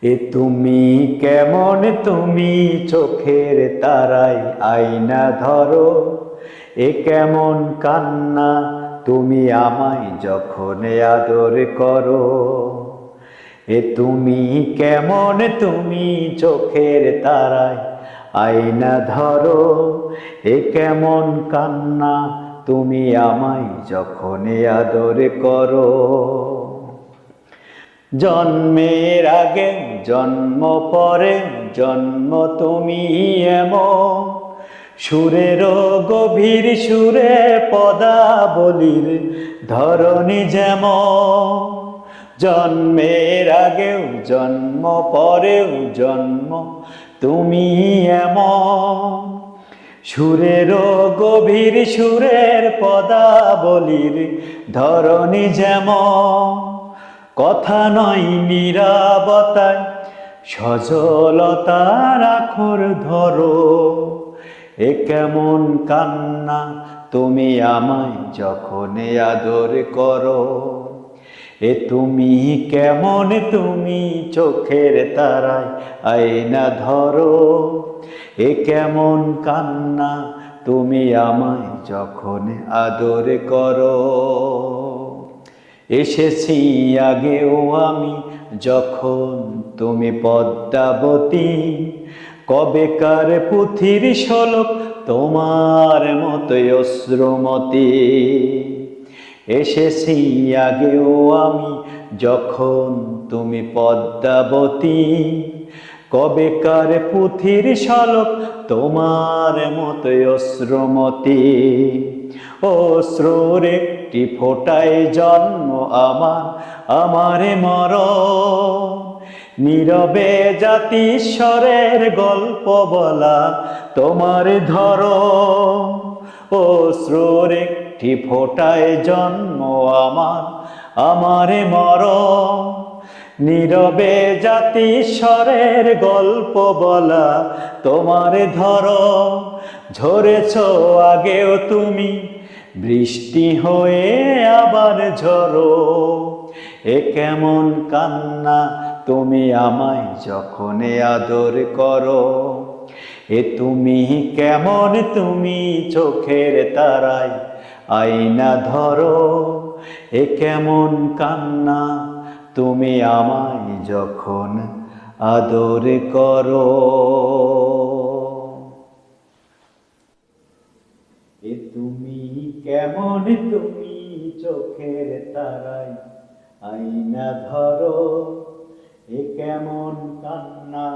এ তুমি কেমন, তুমি চোখের তারায় আয়না ধরো। এ কেমন কান্না, তুমি আমায় যখন আদর করো। এ তুমি কেমন, তুমি চোখের তারায় আয়না ধরো। এ কেমন কান্না, তুমি আমায় যখন আদর করো। জন্মের আগে জন্ম পরে জন্ম তুমি এমন, সুরেরও গভীর সুরে পদাবলীর ধরণী যেমন। জন্মের আগেও জন্ম পরেও জন্ম তুমি এমন, সুরেরও গভীর সুরের পদাবলীর ধরণী যেমন। কথা নয় নীরবতায় সজলতার আখর ধরো। এ কেমন কান্না, তুমি আমায় যখন আদর করো। এ তুমি কেমন, তুমি চোখের তারায় আয়না ধরো। এ কেমন কান্না, তুমি আমায় যখন আদর করো। এসেছি আগেও আমি যখন তুমি পদ্মাবতী, কবেকার পুথির শোলক তোমার মতোই অশ্রুমতি। এসেছি আগেও আমি যখন তুমি পদ্মাবতী, কবেকার পুথির শোলক তোমার মতোই অশ্রুমতি। অশ্রুর একটি ফোঁটায় জন্ম আমার, আমারে মরণ। নীরবে জাতিস্বরের গল্প বলা তোমার ধরন। অশ্রুর একটি ফোঁটায় জন্ম আমার, আমারে মরণ। নীরবে জাতিস্বরের গল্প বলা তোমার ধরন। ঝরেছ আগেও তুমি, বৃষ্টি হয়ে আবার ঝরো। এ কেমন কান্না, তুমি আমায় যখন আদর করো। এ তুমি কেমন, তুমি চোখের তারায় আয়না ধরো। এ কেমন কান্না, তুমি আমায় যখন আদর করো। এ তুমি কেমন, তুমি চোখের তারায় আয়না ধরো। এ কেমন কান্না,